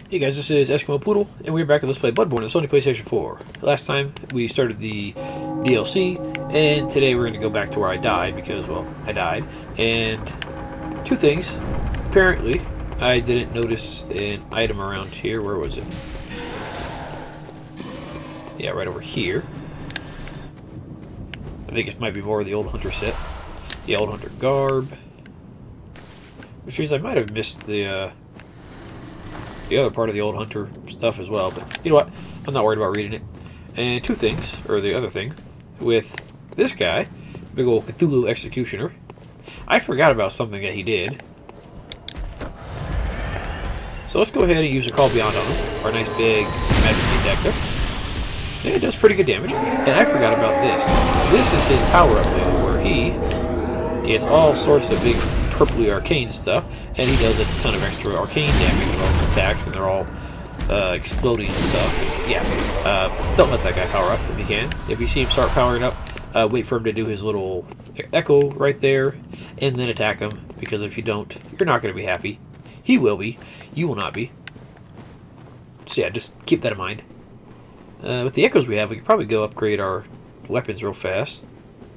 Hey guys, this is Eskimo Poodle, and we're back with Let's Play Bloodborne on the Sony PlayStation 4. Last time, we started the DLC, and today we're going to go back to where I died, because, well, I died. And two things. Apparently, I didn't notice an item around here. Where was it? Yeah, right over here. I think it might be more of the Old Hunter set. The Old Hunter garb. Which means I might have missed the other part of the Old Hunter stuff as well, but you know what? I'm not worried about reading it. And two things, or the other thing, with this guy, big old Cthulhu Executioner, I forgot about something that he did. So let's go ahead and use a Call Beyond on him, our nice big magic detector. And it does pretty good damage. And I forgot about this. This is his power-up though, where he gets all sorts of big purpley arcane stuff, and he does a ton of extra arcane damage with all his attacks, and they're all exploding and stuff. Yeah, don't let that guy power up if you can. If you see him start powering up, wait for him to do his little echo right there, and then attack him, because if you don't, you're not going to be happy. He will be. You will not be. So yeah, just keep that in mind. With the echoes we have, we could probably go upgrade our weapons real fast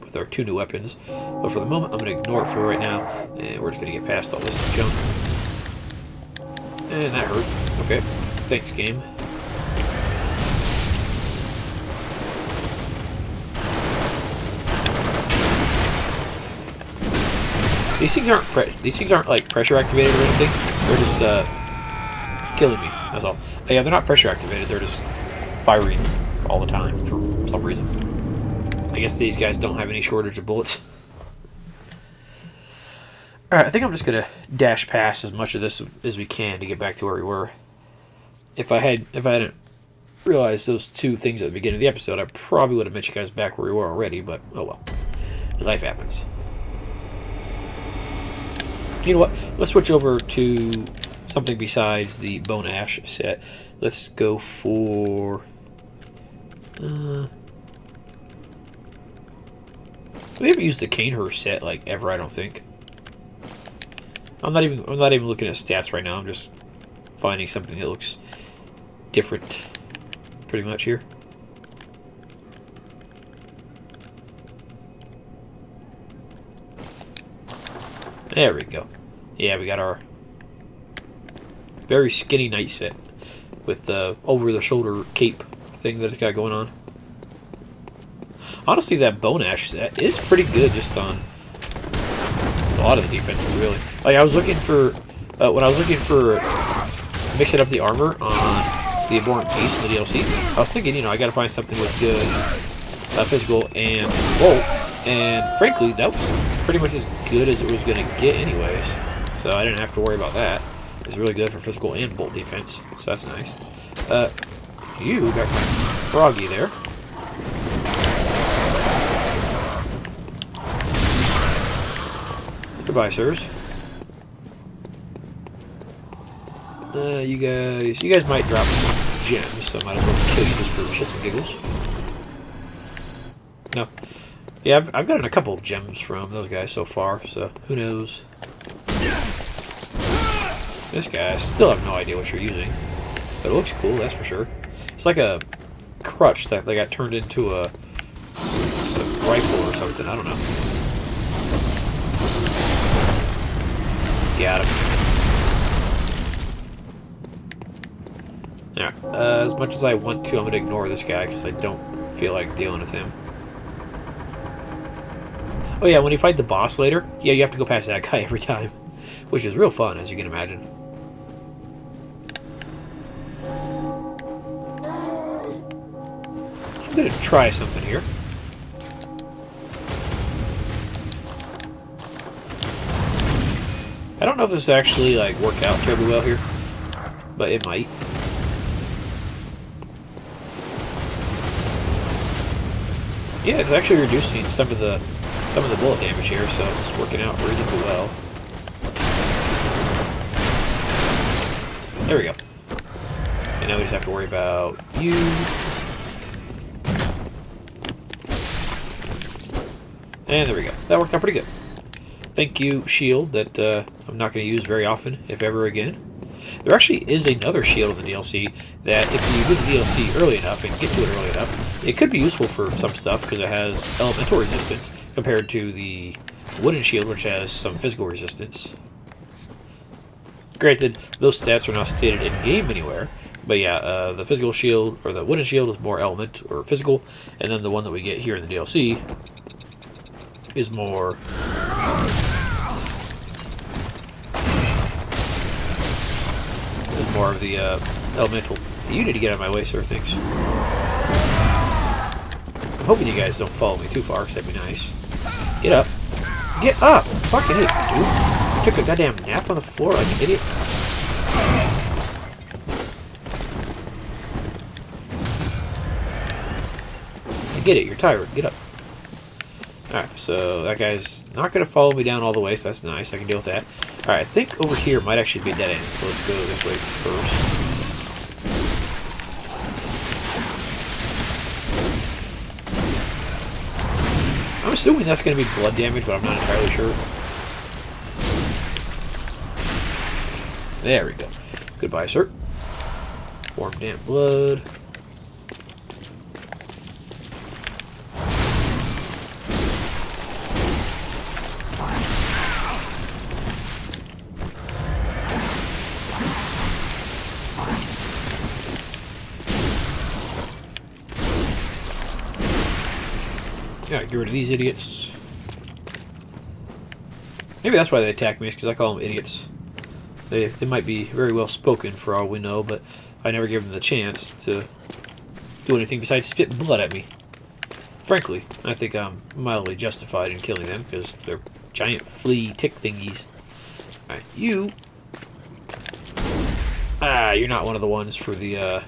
with our two new weapons, but for the moment I'm going to ignore it for right now, and we're just going to get past all this junk. And that hurt. Okay, thanks game. These things aren't like pressure activated or anything. They're just killing me. That's all. Yeah, they're not pressure activated. They're just firing all the time for some reason. I guess these guys don't have any shortage of bullets. Alright, I think I'm just going to dash past as much of this as we can to get back to where we were. If I hadn't realized those two things at the beginning of the episode, I probably would have met you guys back where we were already, but oh well. Life happens. You know what? Let's switch over to something besides the Bone Ash set. Let's go for... we haven't used the Canehurst set like ever, I don't think. I'm not even looking at stats right now. I'm just finding something that looks different, pretty much here. There we go. Yeah, we got our very skinny knight set with the over-the-shoulder cape thing that it's got going on. Honestly, that Bone Ash set is pretty good just on a lot of the defenses, really. Like, I was looking for, when I was looking for mixing up the armor on the Abhorrent Beast in the DLC, I was thinking, you know, I gotta find something with good physical and bolt, and frankly, that was pretty much as good as it was gonna get anyways. So I didn't have to worry about that. It's really good for physical and bolt defense, so that's nice. You got kind of froggy there. Goodbye, sirs. You guys might drop some gems, so I might as well kill you just for shits and giggles. No. Yeah, I've gotten a couple of gems from those guys so far, so who knows. This guy, I still have no idea what you're using, but it looks cool, that's for sure. It's like a crutch that they got turned into a rifle or something, I don't know. Got him. Yeah, as much as I want to, I'm going to ignore this guy because I don't feel like dealing with him. Oh yeah, when you fight the boss later, yeah, you have to go past that guy every time, which is real fun, as you can imagine. I'm going to try something here. I don't know if this actually like work out terribly well here, but it might. Yeah, it's actually reducing some of the bullet damage here, so it's working out reasonably well. There we go. And now we just have to worry about you. And there we go. That worked out pretty good. Thank you, shield, that I'm not going to use very often, if ever again. There actually is another shield in the DLC that if you do the DLC early enough and get to it early enough, it could be useful for some stuff because it has elemental resistance compared to the wooden shield, which has some physical resistance. Granted, those stats are not stated in-game anywhere, but yeah, the physical shield, or the wooden shield, is more element, or physical, and then the one that we get here in the DLC is more... more of the elemental. You need to get out of my way, sir. Thanks. I'm hoping you guys don't follow me too far, because that'd be nice. Get up. Get up! Fucking idiot, dude. You took a goddamn nap on the floor like an idiot. I get it, you're tired. Get up. Alright, so that guy's not going to follow me down all the way, so that's nice. I can deal with that. Alright, I think over here might actually be a dead end, so let's go this way first. I'm assuming that's going to be blood damage, but I'm not entirely sure. There we go. Goodbye, sir. Warm, damp blood. Yeah, get rid of these idiots. Maybe that's why they attack me, because I call them idiots. They might be very well spoken for all we know, but I never give them the chance to do anything besides spit blood at me. Frankly, I think I'm mildly justified in killing them, because they're giant flea tick thingies. Alright, you... Ah, you're not one of the ones for the,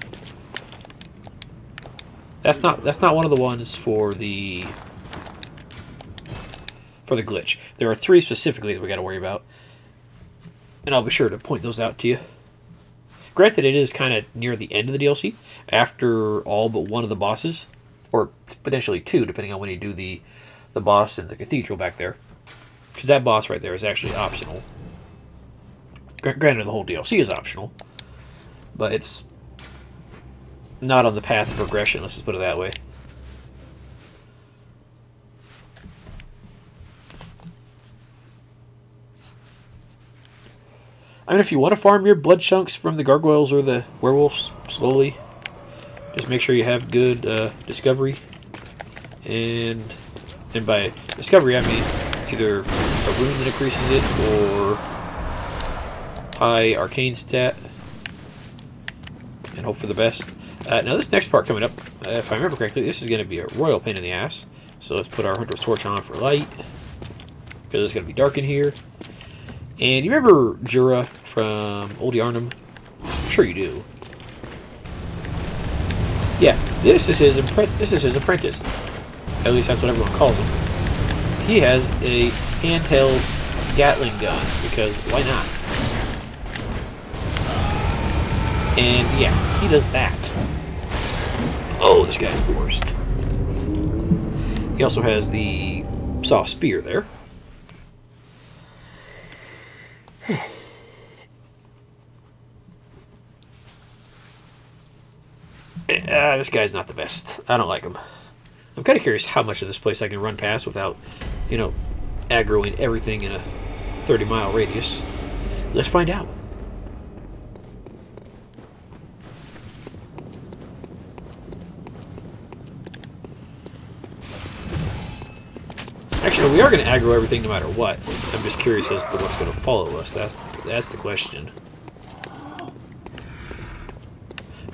That's not one of the ones for the glitch. There are 3 specifically that we gotta worry about. And I'll be sure to point those out to you. Granted, it is kind of near the end of the DLC, after all but one of the bosses. Or potentially 2, depending on when you do the boss in the cathedral back there. Because that boss right there is actually optional. Granted, the whole DLC is optional. But it's not on the path of progression, let's just put it that way. I mean, if you want to farm your blood chunks from the gargoyles or the werewolves slowly, just make sure you have good discovery. And by discovery, I mean either a rune that increases it or high arcane stat. And hope for the best. Now this next part coming up, if I remember correctly, this is going to be a royal pain in the ass. So let's put our Hunter's Torch on for light, because it's going to be dark in here. And you remember Jura from Old Yarnum? I'm sure you do. Yeah, this is his apprentice. At least that's what everyone calls him. He has a handheld Gatling gun, because why not? And yeah, he does that. Oh, this guy's the worst. He also has the saw spear there. This guy's not the best. I don't like him. I'm kind of curious how much of this place I can run past without, you know, aggroing everything in a 30-mile radius. Let's find out. Actually, we are going to aggro everything no matter what. I'm just curious as to what's going to follow us. That's the question.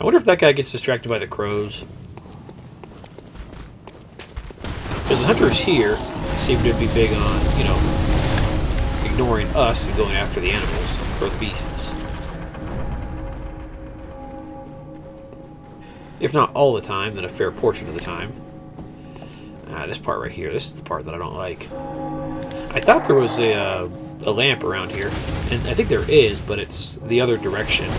I wonder if that guy gets distracted by the crows. Because the hunters here seem to be big on, you know, ignoring us and going after the animals, or the beasts. If not all the time, then a fair portion of the time. This part right here, this is the part that I don't like. I thought there was a lamp around here, and I think there is, but it's the other direction.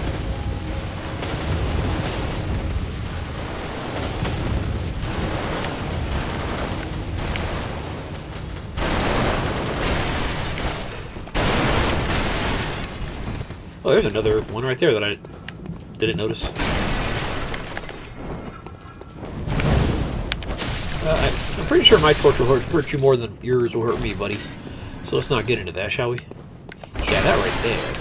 Oh, there's another one right there that I didn't notice. I'm pretty sure my torch will hurt you more than yours will hurt me, buddy. So let's not get into that, shall we? Yeah, that right there.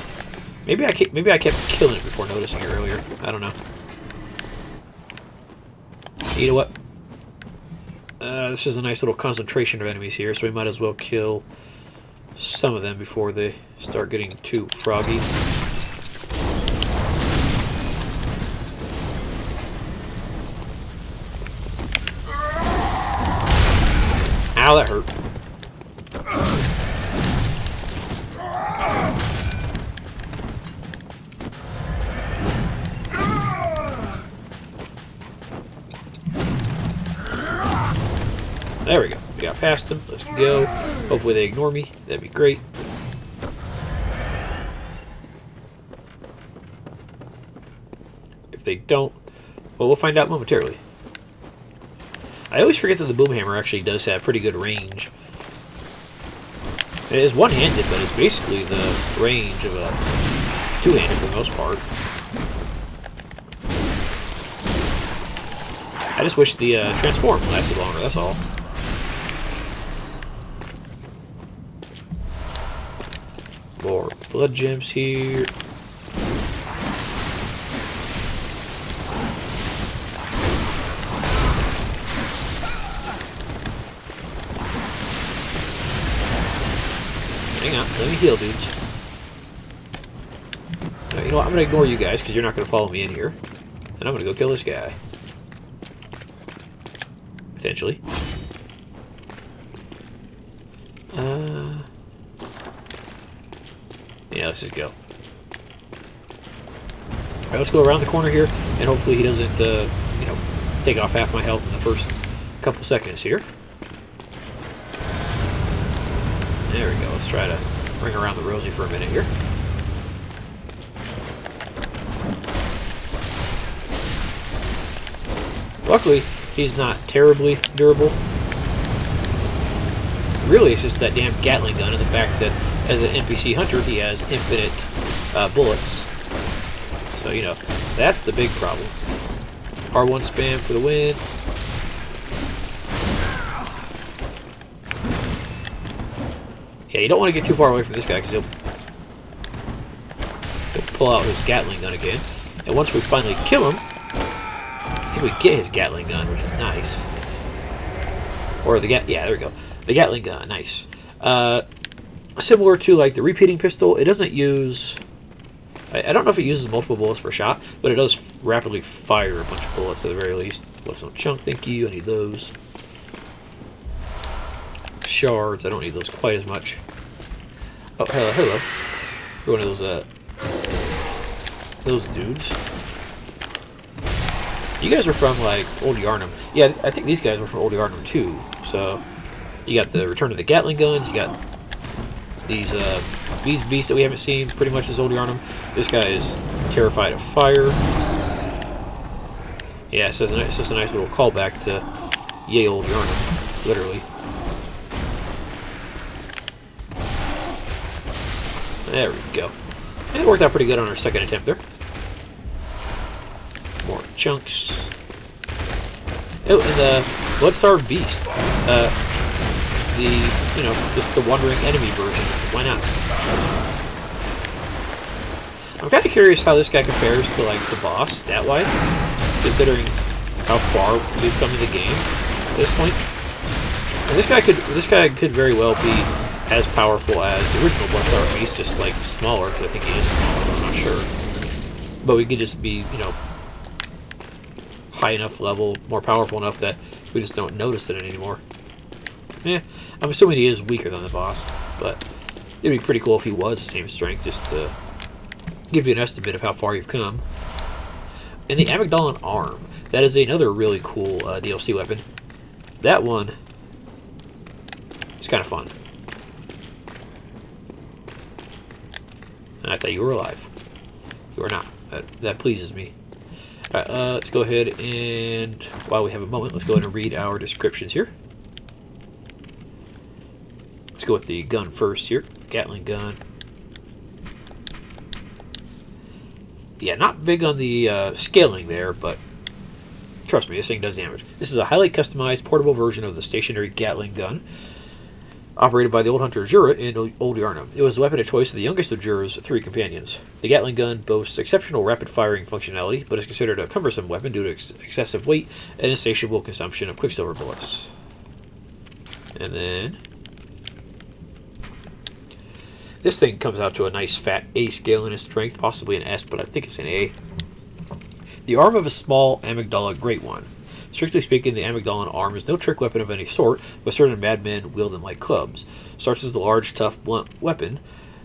Maybe I kept killing it before noticing it earlier. I don't know. You know what? This is a nice little concentration of enemies here, so we might as well kill some of them before they start getting too froggy. Ow, that hurt. There we go. We got past them. Let's go. Hopefully they ignore me. That'd be great. If they don't, well, we'll find out momentarily. I always forget that the boom hammer actually does have pretty good range. It is one-handed, but it's basically the range of a two-handed for the most part. I just wish the transform lasted longer, that's all. More blood gems here. Hang on, let me heal, dudes. Now, you know what? I'm going to ignore you guys because you're not going to follow me in here. And I'm going to go kill this guy. Potentially. Yeah, let's just go. Alright, let's go around the corner here, and hopefully he doesn't, you know, take off half my health in the first couple seconds here. There we go. Let's try to ring around the rosy for a minute here. Luckily, he's not terribly durable. Really, it's just that damn Gatling gun and the fact that as an NPC hunter, he has infinite bullets. So, you know, that's the big problem. R1 spam for the win. Yeah, you don't want to get too far away from this guy because he'll pull out his Gatling gun again. And once we finally kill him, I think we get his Gatling gun, which is nice. Or the yeah, there we go. The Gatling gun, nice. Similar to like the repeating pistol, it doesn't use. I don't know if it uses multiple bullets per shot, but it does rapidly fire a bunch of bullets at the very least. What's some chunk? Thank you. I need those. Shards. I don't need those quite as much. Oh, hello, hello. You're one of those dudes. You guys are from like Old Yarnum. Yeah, I think these guys were from Old Yarnum too. So you got the return of the Gatling guns. You got these beasts that we haven't seen pretty much as Old Yarnum. This guy is terrified of fire. Yeah, so it's just a nice little callback to Yay Old Yarnum, literally. There we go. And it worked out pretty good on our second attempt there. More chunks. Oh, and the Bloodstarved Beast. You know, just the wandering enemy version. Why not? I'm kind of curious how this guy compares to like the boss stat-wise, considering how far we've come in the game at this point. And this guy could very well be as powerful as the original Bloodstarved Beast, just like smaller, because I think he is smaller. I'm not sure, but we could just be, you know, high enough level, more powerful enough that we just don't notice it anymore. Yeah, I'm assuming he is weaker than the boss, but it'd be pretty cool if he was the same strength, just to give you an estimate of how far you've come. And the Amygdalin Arm, that is another really cool DLC weapon. That one is kind of fun. And I thought you were alive. You are not. That pleases me. Alright, let's go ahead and, while we have a moment, let's go ahead and read our descriptions here. Let's go with the gun first here. Gatling gun. Yeah, not big on the scaling there, but trust me, this thing does damage. This is a highly customized, portable version of the stationary Gatling gun, operated by the old hunter Jura in Old Yarnum. It was the weapon of choice of the youngest of Jura's 3 companions. The Gatling gun boasts exceptional rapid-firing functionality, but is considered a cumbersome weapon due to excessive weight and insatiable consumption of quicksilver bullets. And then this thing comes out to a nice fat A scale in its strength, possibly an S, but I think it's an A. The arm of a small amygdala great one. Strictly speaking, the amygdalan arm is no trick weapon of any sort, but certain madmen wield them like clubs. Starts as a large, tough, blunt weapon,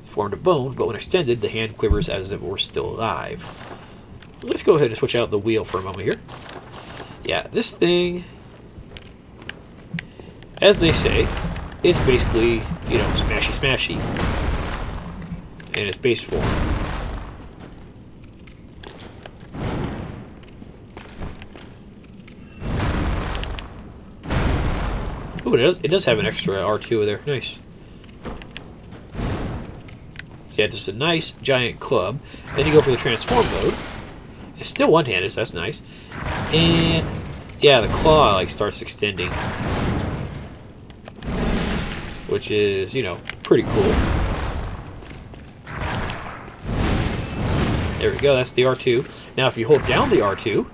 formed of bone, but when extended, the hand quivers as if it were still alive. Let's go ahead and switch out the wheel for a moment here. Yeah, this thing, as they say, it's basically, you know, smashy in its base form. Ooh, it does have an extra R2 there. Nice. Yeah, just a nice giant club. Then you go for the transform mode. It's still one-handed, so that's nice. And yeah, the claw like starts extending, which is, you know, pretty cool. There we go. That's the R2. Now, if you hold down the R2,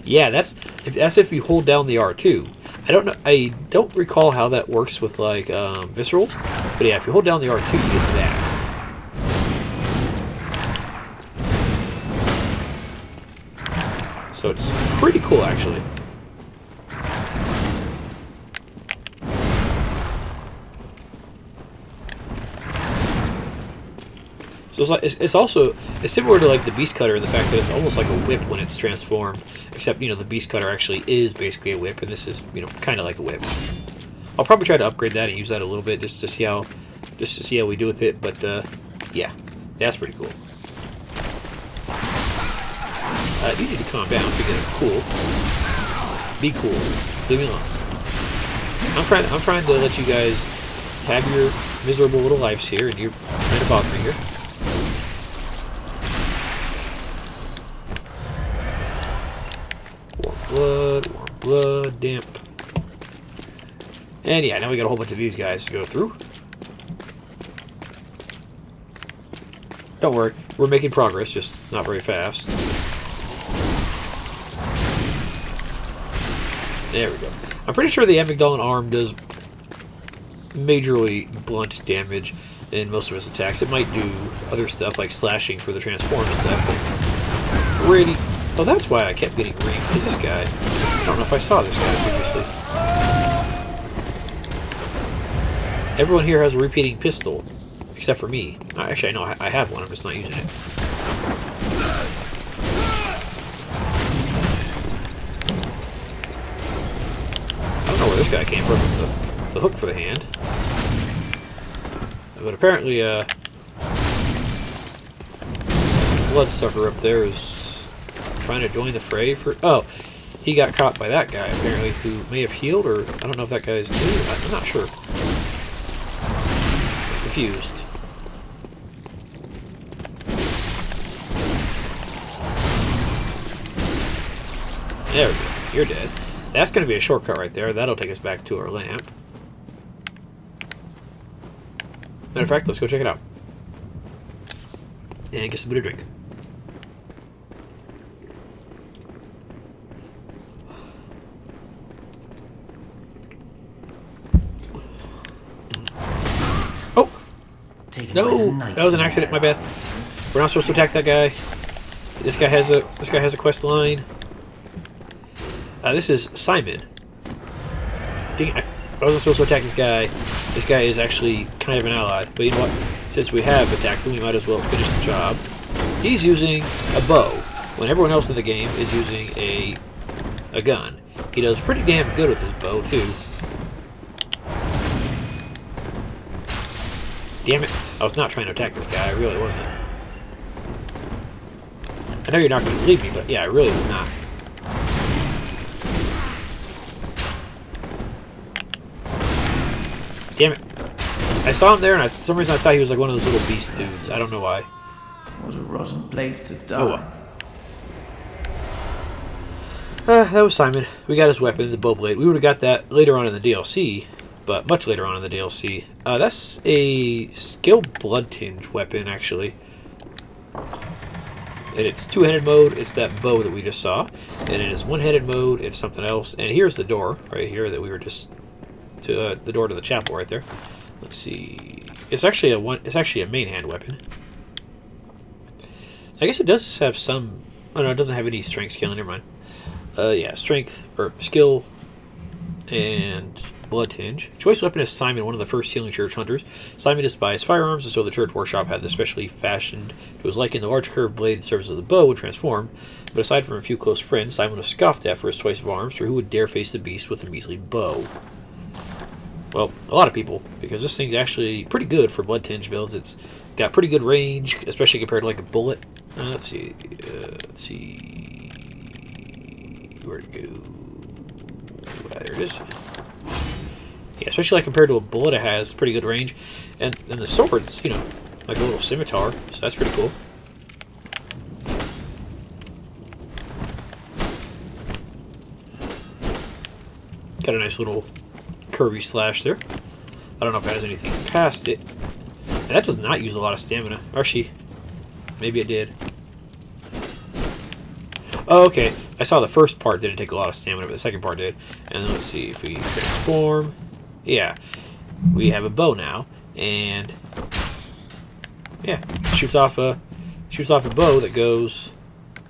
yeah, that's if you hold down the R2. I don't recall how that works with like viscerals, but yeah, if you hold down the R2, you get that. So it's pretty cool, actually. So it's similar to like the Beast Cutter in the fact that it's almost like a whip when it's transformed, except, you know, the Beast Cutter actually is basically a whip, and this is, you know, kind of like a whip. I'll probably try to upgrade that and use that a little bit just to see how we do with it. But yeah, that's pretty cool. You need to calm down because cool. Be cool. Leave me alone. I'm trying to let you guys have your miserable little lives here, and you're trying to bother me here. Warm blood, damp. And yeah, now we got a whole bunch of these guys to go through. Don't worry, we're making progress, just not very fast. There we go. I'm pretty sure the amygdalan arm does majorly blunt damage in most of its attacks. It might do other stuff like slashing for the transform and stuff, but really... Oh, that's why I kept getting ringed. Who's this guy? I don't know if I saw this guy previously. Everyone here has a repeating pistol, except for me. Actually, I know I have one. I'm just not using it. I don't know where this guy came from with the hook for the hand. But apparently, Bloodsucker up there is trying to join the fray for... Oh, he got caught by that guy, apparently, who may have healed, or... I don't know if that guy's new. I'm not sure. I'm confused. There we go. You're dead. That's going to be a shortcut right there. That'll take us back to our lamp. Matter of fact, let's go check it out. And get some bit of drink. Oh! No! That was an accident, my bad. We're not supposed to attack that guy. This guy has a quest line. This is Simon. Dang, I wasn't supposed to attack this guy. This guy is actually kind of an ally. But you know what? Since we have attacked him, we might as well finish the job. He's using a bow, when everyone else in the game is using a gun. He does pretty damn good with his bow, too. Damn it. I was not trying to attack this guy. I really wasn't. I know you're not going to believe me, but yeah, I really was not. Damn it. I saw him there, and for some reason I thought he was like one of those little beast dudes. I don't know why. What a rotten place to die. Oh well. That was Simon. We got his weapon, the bow blade. We would have got that later on in the DLC, but much later on in the DLC. That's a skill blood tinge weapon, actually. And it's two-handed mode. It's that bow that we just saw. And it is one-handed mode. It's something else. And here's the door right here that we were just to the door to the chapel right there. Let's see. It's actually a main hand weapon. I guess it does have some. Oh no, it doesn't have any strength skilling. Never mind. Yeah, strength or skill and blood tinge. Choice weapon is Simon, one of the first healing church hunters. Simon despised firearms, and so the church workshop had this specially fashioned to his liking. The large curved blade serves as a bow when transformed. But aside from a few close friends, Simon was scoffed at for his choice of arms, for who would dare face the beast with a measly bow? Well, a lot of people, because this thing's actually pretty good for blood tinge builds. It's got pretty good range, especially compared to like a bullet. Let's see. Where'd it go? There it is. Yeah, especially like compared to a bullet, it has pretty good range. And the sword's, you know, like a little scimitar, so that's pretty cool. Got a nice little curvy slash there. I don't know if it has anything past it. And that does not use a lot of stamina. Or she. Maybe it did. Oh, okay. I saw the first part didn't take a lot of stamina, but the second part did. And then let's see if we transform. Yeah. We have a bow now. And yeah. Shoots off a bow that goes,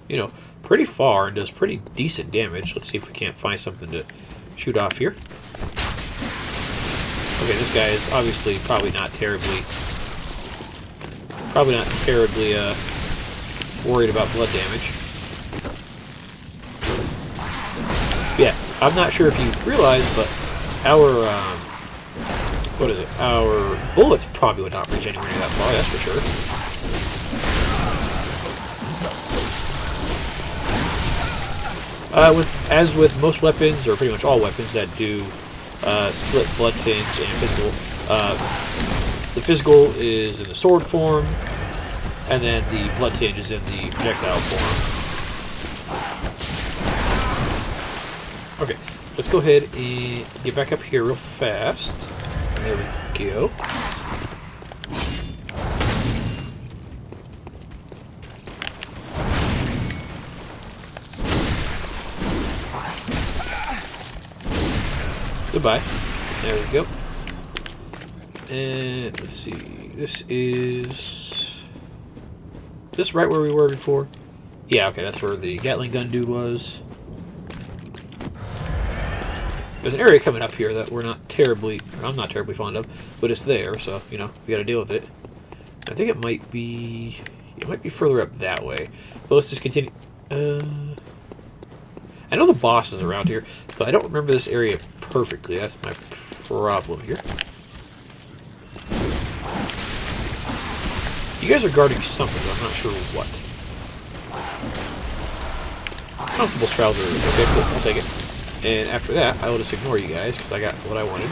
you know, pretty far and does pretty decent damage. Let's see if we can't find something to shoot off here. Okay, this guy is obviously probably not terribly worried about blood damage. Yeah, I'm not sure if you realize, but our our bullets probably would not reach anywhere near that far, that's for sure. As with most weapons, or pretty much all weapons that do split blood tinge and physical, the physical is in the sword form, and then the blood tinge is in the projectile form. Okay, let's go ahead and get back up here real fast. There we go. Goodbye. There we go. And let's see. This is this right where we were before? Yeah, okay, that's where the Gatling gun dude was. There's an area coming up here that I'm not terribly fond of, but it's there, so you know we got to deal with it. I think it might be further up that way. But let's just continue. I know the boss is around here, but I don't remember this area perfectly. That's my problem here. You guys are guarding something, but I'm not sure what. Constable's trousers. Okay, cool. I'll take it. And after that, I will just ignore you guys, because I got what I wanted.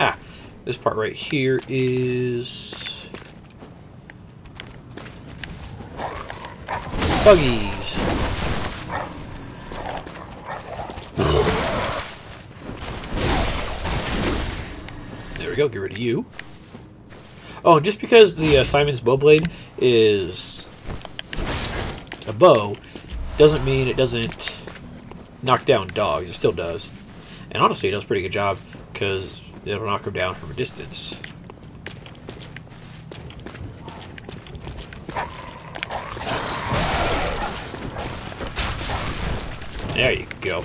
Ah, this part right here is buggies. There we go, get rid of you. Oh, just because the Simon's bow blade is a bow doesn't mean it doesn't knock down dogs. It still does. And honestly, it does a pretty good job because it'll knock them down from a distance. There you go.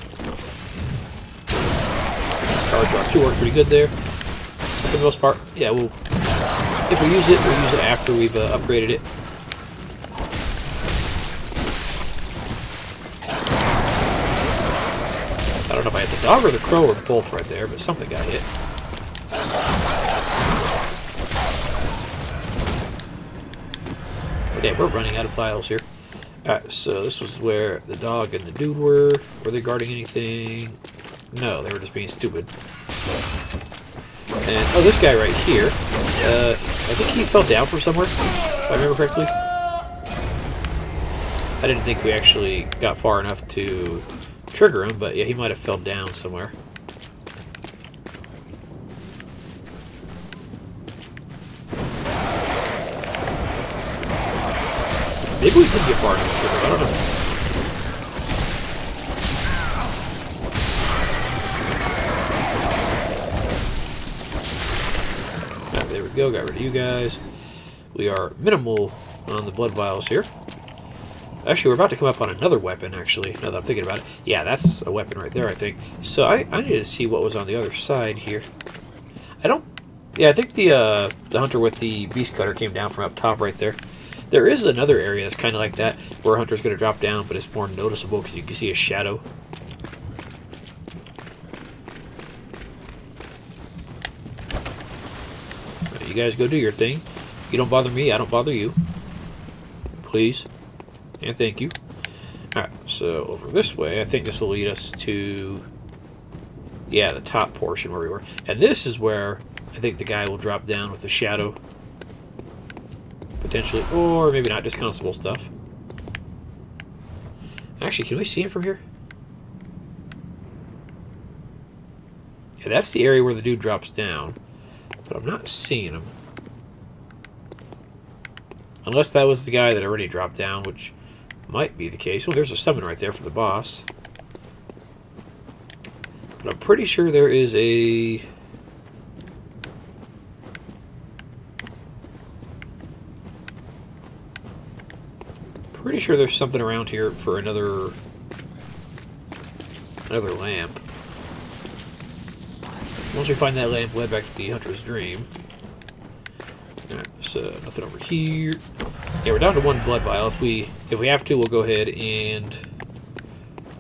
Charge off 2 works pretty good there. For the most part, yeah, if we use it after we've upgraded it. I don't know if I hit the dog or the crow or both right there, but something got hit. Okay, we're running out of files here. Alright, so this was where the dog and the dude were. Were they guarding anything? No, they were just being stupid. And, oh, this guy right here, I think he fell down from somewhere, if I remember correctly. I didn't think we actually got far enough to trigger him, but yeah, he might have fell down somewhere. Maybe we did get far enough to trigger him, I don't know. There we go, got rid of you guys. We are minimal on the blood vials here. Actually, we're about to come up on another weapon, actually, now that I'm thinking about it. Yeah, that's a weapon right there, I think. So I need to see what was on the other side here. Yeah, I think the hunter with the beast cutter came down from up top right there. There is another area that's kind of like that, where a hunter's going to drop down, but it's more noticeable because you can see a shadow. You guys go do your thing. You don't bother me, I don't bother you. Please. And thank you. Alright, so over this way, I think this will lead us to... yeah, the top portion where we were. And this is where I think the guy will drop down with the shadow. Potentially. Or maybe not, just constable stuff. Actually, can we see him from here? Yeah, that's the area where the dude drops down. But I'm not seeing him. Unless that was the guy that already dropped down, which might be the case. Well, there's a summon right there for the boss. But I'm pretty sure there is a... pretty sure there's something around here for another lamp. Once we find that lamp, we'll head back to the Hunter's Dream. Alright, so nothing over here. Yeah, we're down to one blood vial. If we have to, we'll go ahead and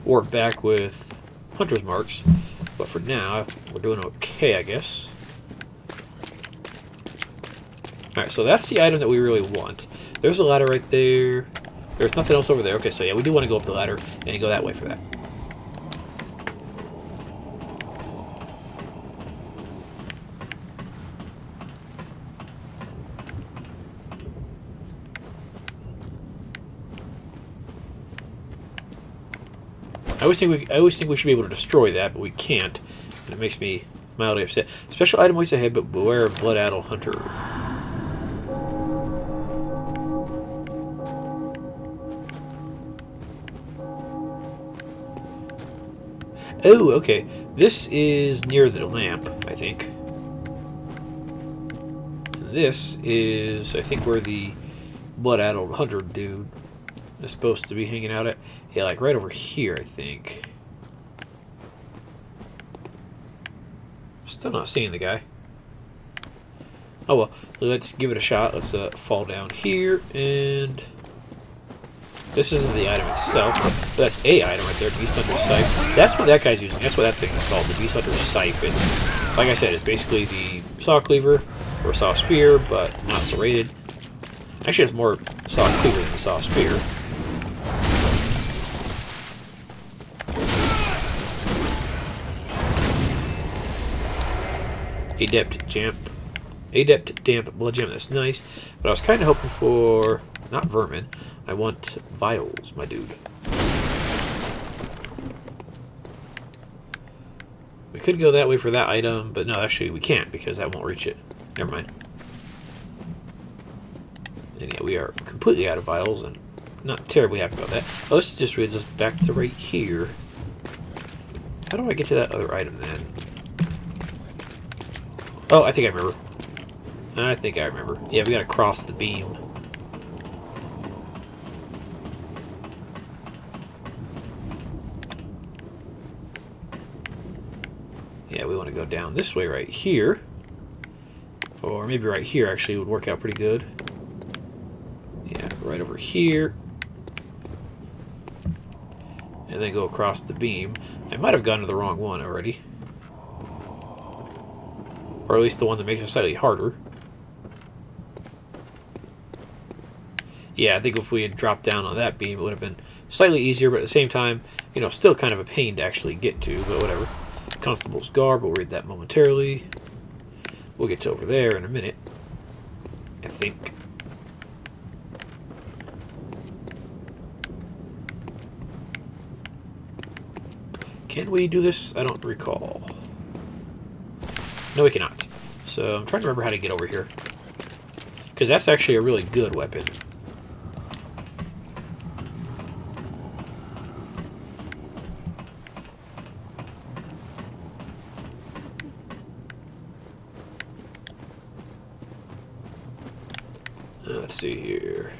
warp back with Hunter's Marks. But for now, we're doing okay, I guess. Alright, so that's the item that we really want. There's a ladder right there. There's nothing else over there. Okay, so yeah, we do want to go up the ladder and go that way for that. I always think we should be able to destroy that, but we can't, and it makes me mildly upset. Special item waits ahead, but beware of Blood-Addle Hunter. Oh, okay. This is near the lamp, I think. This is, I think, where the Blood-Addle Hunter dude is supposed to be hanging out at. Yeah, like right over here, I think. Still not seeing the guy. Oh well, let's give it a shot. Let's fall down here, and this isn't the item itself, but that's a item right there, Beast Hunter's Scythe. That's what that guy's using. That's what that thing is called, the Beast Hunter's Scythe. It's, like I said, it's basically the saw cleaver or saw spear, but not serrated. Actually, it's more saw cleaver than saw spear. Adept damp blood gem. That's nice, but I was kind of hoping for not vermin. I want vials, my dude. We could go that way for that item, but no, actually we can't because that won't reach it. Never mind. And yeah, we are completely out of vials and not terribly happy about that. Oh, this just leads us back to right here. How do I get to that other item then? Oh, I think I remember. I think I remember. Yeah, we gotta cross the beam. Yeah, we want to go down this way right here. Or maybe right here actually would work out pretty good. Yeah, right over here. And then go across the beam. I might have gone to the wrong one already. Or at least the one that makes it slightly harder. Yeah, I think if we had dropped down on that beam, it would have been slightly easier, but at the same time, you know, still kind of a pain to actually get to, but whatever. Constable's garb, we'll read that momentarily. We'll get to over there in a minute, I think. Can we do this? I don't recall. No, we cannot. So I'm trying to remember how to get over here, because that's actually a really good weapon. Let's see here.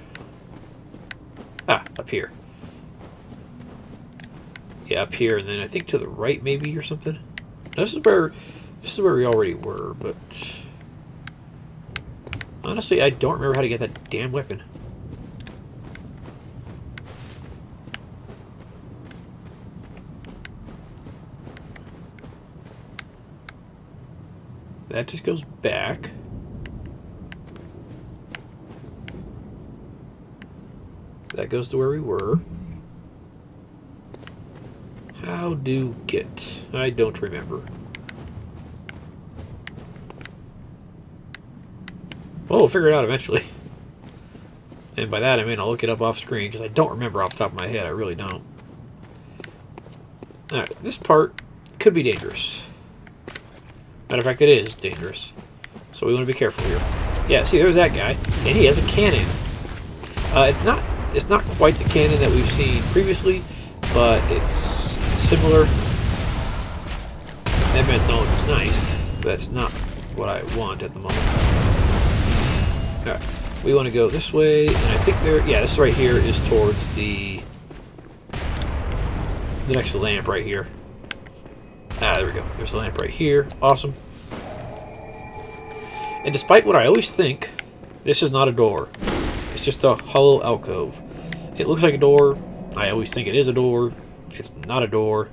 Ah, up here. Yeah, up here, and then I think to the right, maybe, or something. No, this is where we already were, but honestly, I don't remember how to get that damn weapon. That just goes back. That goes to where we were. How do get? I don't remember. Well, we'll figure it out eventually. And by that I mean I'll look it up off screen, because I don't remember off the top of my head. I really don't. Alright, this part could be dangerous. Matter of fact, it is dangerous. So we want to be careful here. Yeah, see, there's that guy. And he has a cannon. It's not quite the cannon that we've seen previously, but it's similar. That man's knowledge is nice, but that's not what I want at the moment. Alright, we want to go this way, and I think yeah, this right here is towards the next lamp right here. Ah, there we go. There's the lamp right here. Awesome. And despite what I always think, this is not a door. It's just a hollow alcove. It looks like a door. I always think it is a door. It's not a door.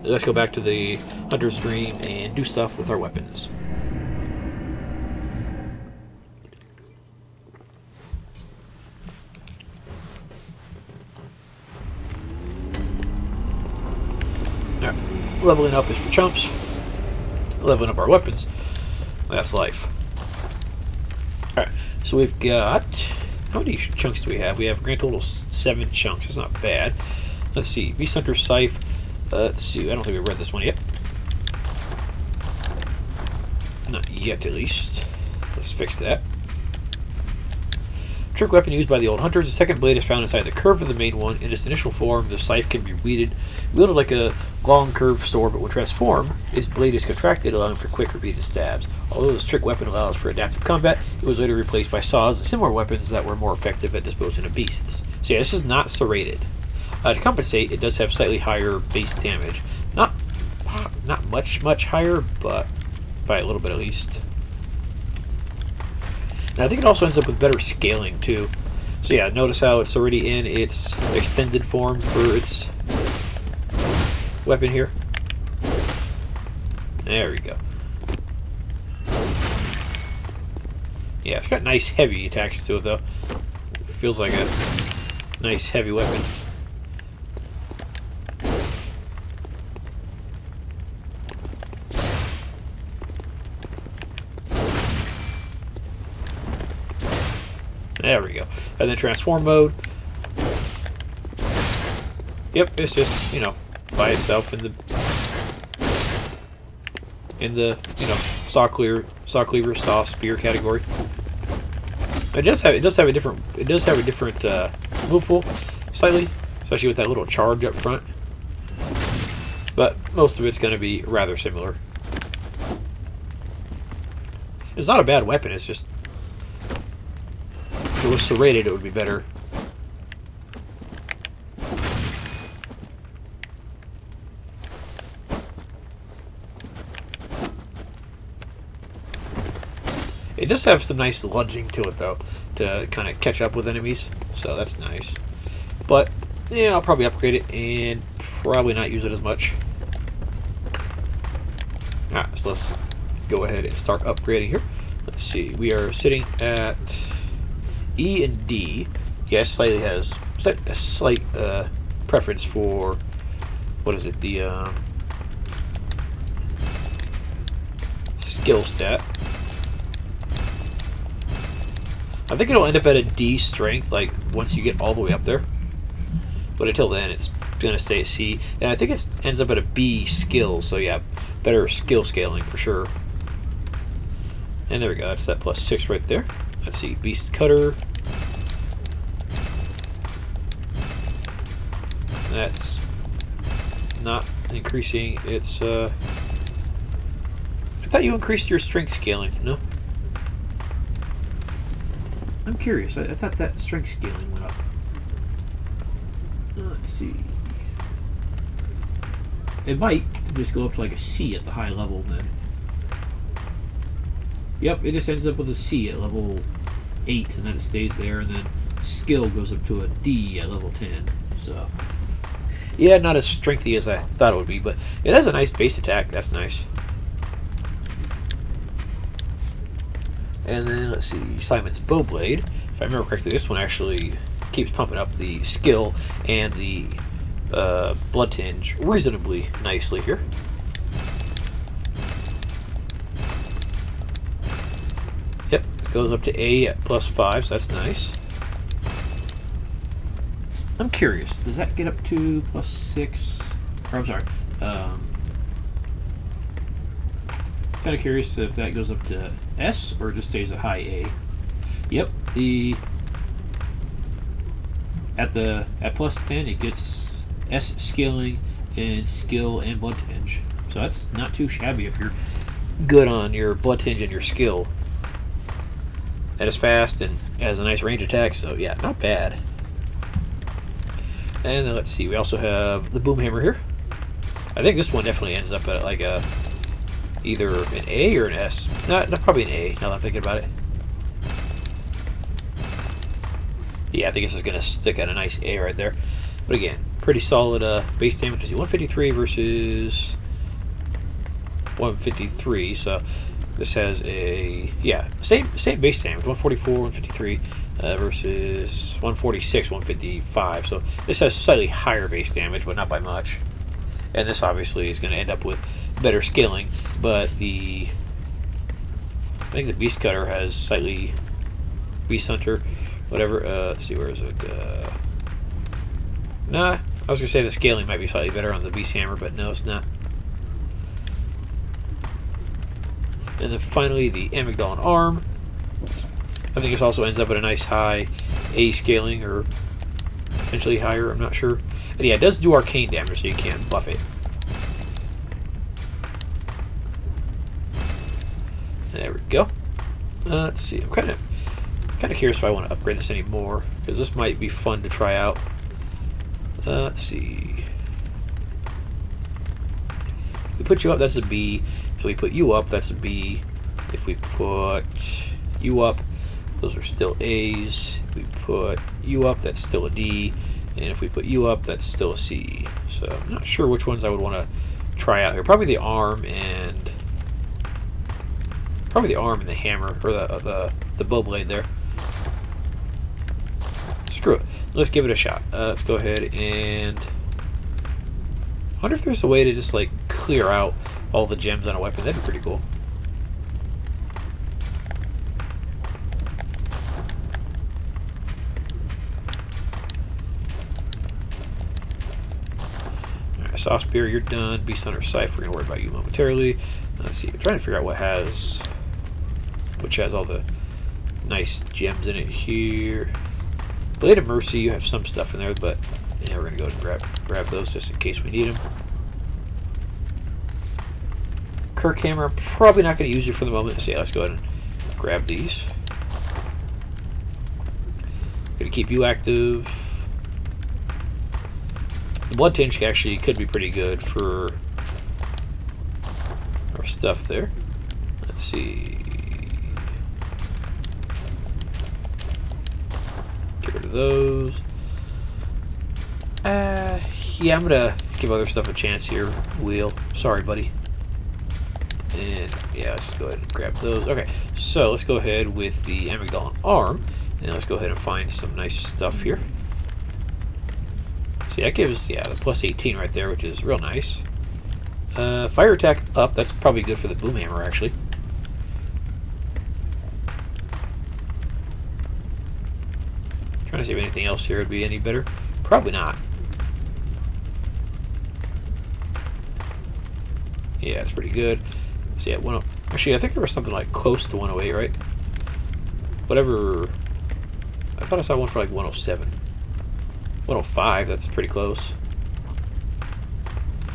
Let's go back to the Hunter's Dream and do stuff with our weapons. Alright, leveling up is for chumps. Leveling up our weapons, that's life. Alright, so we've got... How many chunks do we have? We have a grand total of 7 chunks. That's not bad. Let's see. Beast Hunter Scythe. Let's see. I don't think we've read this one yet. Not yet, at least. Let's fix that. Trick weapon used by the old hunters. The second blade is found inside the curve of the main one. In its initial form, the scythe can be wielded like a long curved sword, but will transform. Its blade is contracted, allowing for quick, repeated stabs. Although this trick weapon allows for adaptive combat, it was later replaced by saws and similar weapons that were more effective at disposing of beasts. So yeah, this is not serrated. To compensate, it does have slightly higher base damage. Not much higher, but by a little bit at least. And I think it also ends up with better scaling too. So yeah, notice how it's already in its extended form for its weapon here. There we go. Yeah, it's got nice heavy attacks to it though. Feels like a nice heavy weapon. There we go. And then transform mode. Yep, it's just, you know, by itself in the saw cleaver, saw spear category. It does have a different move pool slightly, especially with that little charge up front. But most of it's going to be rather similar. It's not a bad weapon, it's just if it was serrated, it would be better. It does have some nice lunging to it, though, to kind of catch up with enemies, so that's nice. But, yeah, I'll probably upgrade it and probably not use it as much. Alright, so let's go ahead and start upgrading here. Let's see, we are sitting at E and D. Yes, slightly has a slight preference for, what is it, the skill stat. I think it'll end up at a D strength, like, once you get all the way up there. But until then, it's going to stay at C. And I think it ends up at a B skill, so yeah, better skill scaling for sure. And there we go, that's that +6 right there. Let's see, Beast Cutter. That's not increasing, it's, I thought you increased your strength scaling, no? I'm curious, I thought that strength scaling went up. Let's see. It might just go up to like a C at the high level then. Yep, it just ends up with a C at level 8 and then it stays there, and then skill goes up to a D at level 10. So yeah, not as strengthy as I thought it would be, but it has a nice base attack. That's nice. And then let's see, Simon's Bowblade. If I remember correctly, this one actually keeps pumping up the skill and the blood tinge reasonably nicely here. Yep, it goes up to A at +5, so that's nice. I'm curious, does that get up to +6? Or I'm sorry, kind of curious if that goes up to S or just stays at high A. Yep, at +10 it gets S scaling and skill and blood tinge. So that's not too shabby if you're good on your blood tinge and your skill. That is fast and has a nice range attack, so yeah, not bad. And then let's see, we also have the boom hammer here. I think this one definitely ends up at like a either an A or an S. Not probably an A, now that I'm thinking about it. Yeah, I think this is going to stick at a nice A right there. But again, pretty solid base damage. 153 versus 153, so this has a, yeah, same base damage, 144, 153 versus 146, 155. So this has slightly higher base damage, but not by much. And this obviously is going to end up with better scaling, but I think the Beast Cutter has slightly, Beast Hunter, whatever, let's see, where is it? Nah, I was going to say the scaling might be slightly better on the Beast Hammer, but no, it's not. And then finally, the Amygdalin Arm. I think this also ends up at a nice high A scaling, or potentially higher, I'm not sure. And yeah, it does do arcane damage, so you can buff it. There we go. Let's see, I'm kind of curious if I want to upgrade this anymore, because this might be fun to try out. Let's see. If we put you up, that's a B. If we put you up, that's a B. If we put you up, those are still A's. If we put you up, that's still a D. And if we put you up, that's still a C. So I'm not sure which ones I would want to try out here. Probably the arm and the hammer, or the bow blade there. Screw it. Let's give it a shot. Let's go ahead and I wonder if there's a way to just like clear out all the gems on a weapon. That'd be pretty cool. Alright, Saw Spear, you're done. Beast Hunter Scythe, we're gonna worry about you momentarily. Let's see, I'm trying to figure out which has all the nice gems in it here. Blade of Mercy, you have some stuff in there, but yeah, we're gonna go ahead and grab those just in case we need them. Kirk Hammer, I'm probably not going to use it for the moment, so yeah, let's go ahead and grab these. Gonna keep you active. The Blood Tinge actually could be pretty good for our stuff there. Let's see. Get rid of those. Yeah, I'm gonna give other stuff a chance here. Wheel. Sorry, buddy. And yeah, let's go ahead and grab those. Okay, so let's go ahead with the Amygdalin Arm, and let's go ahead and find some nice stuff here. See, that gives, yeah, the +18 right there, which is real nice. Fire attack up, that's probably good for the boom hammer, actually. Trying to see if anything else here would be any better. Probably not. Yeah, it's pretty good. Let's see, at 10. Actually, I think there was something like close to 108, right? Whatever. I thought I saw one for like 107. 105, that's pretty close.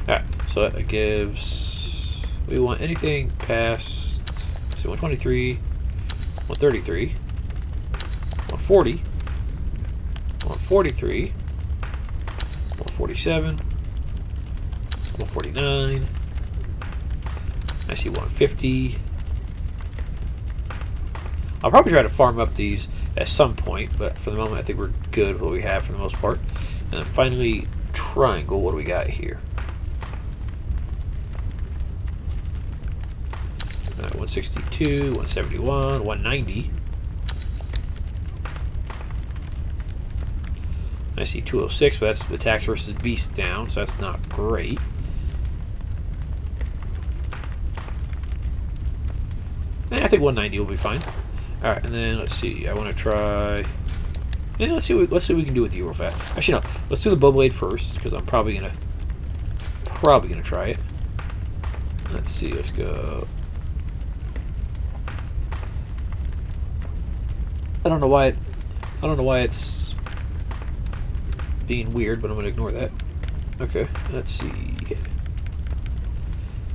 Alright, so that gives... We want anything past... Let's see, 123, 133, 140, 143, 147, 149. I see 150. I'll probably try to farm up these at some point, but for the moment I think we're good with what we have for the most part. And then finally, triangle. What do we got here? 162, 171, 190. I see 206, but that's attacks versus beast down, so that's not great. I think 190 will be fine. All right, and then let's see. I want to try. Yeah, let's see what we can do with you real fast. Actually, no. Let's do the bow blade first because I'm probably gonna try it. Let's see. Let's go. I don't know why it's being weird, but I'm gonna ignore that. Okay. Let's see.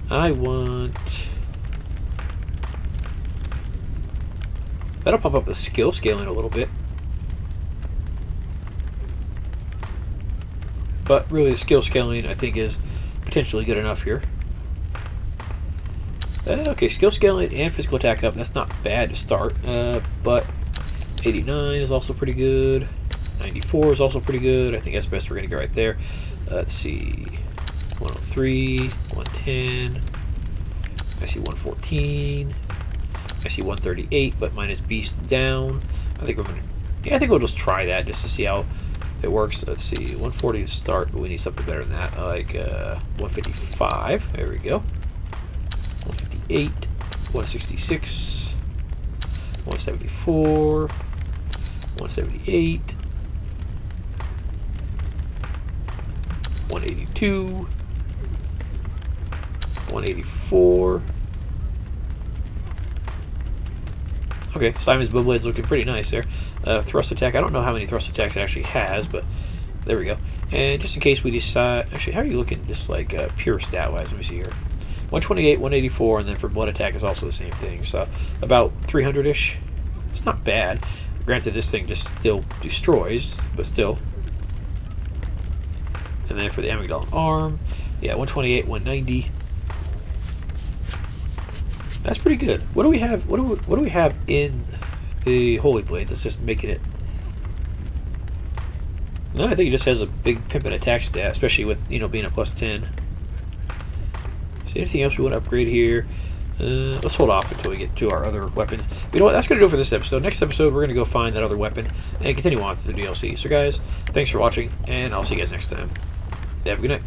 I want. That'll pump up the skill scaling a little bit. But really the skill scaling I think is potentially good enough here. Okay, skill scaling and physical attack up, that's not bad to start. But 89 is also pretty good. 94 is also pretty good. I think that's the best we're going to get right there. Let's see. 103, 110. I see 114. I see 138, but minus beast down. I think we're gonna. Yeah, I think we'll just try that just to see how it works. Let's see, 140 to start, but we need something better than that, like 155. There we go. 158, 166, 174, 178, 182, 184. Okay, Simon's bow blade's looking pretty nice there. Thrust attack, I don't know how many thrust attacks it actually has, but there we go. And just in case we decide, actually, how are you looking just like pure stat-wise? Let me see here. 128, 184, and then for blood attack is also the same thing. So about 300-ish. It's not bad. Granted, this thing just still destroys, but still. And then for the amygdala arm, yeah, 128, 190. That's pretty good. What do we have? What do we have in the Holy Blade? Let's just make it. No, I think it just has a big pimpin' attack stat, especially with being a +10. See anything else we want to upgrade here? Let's hold off until we get to our other weapons. You know what? That's gonna do it for this episode. Next episode, we're gonna go find that other weapon and continue on with the DLC. So, guys, thanks for watching, and I'll see you guys next time. Have a good night.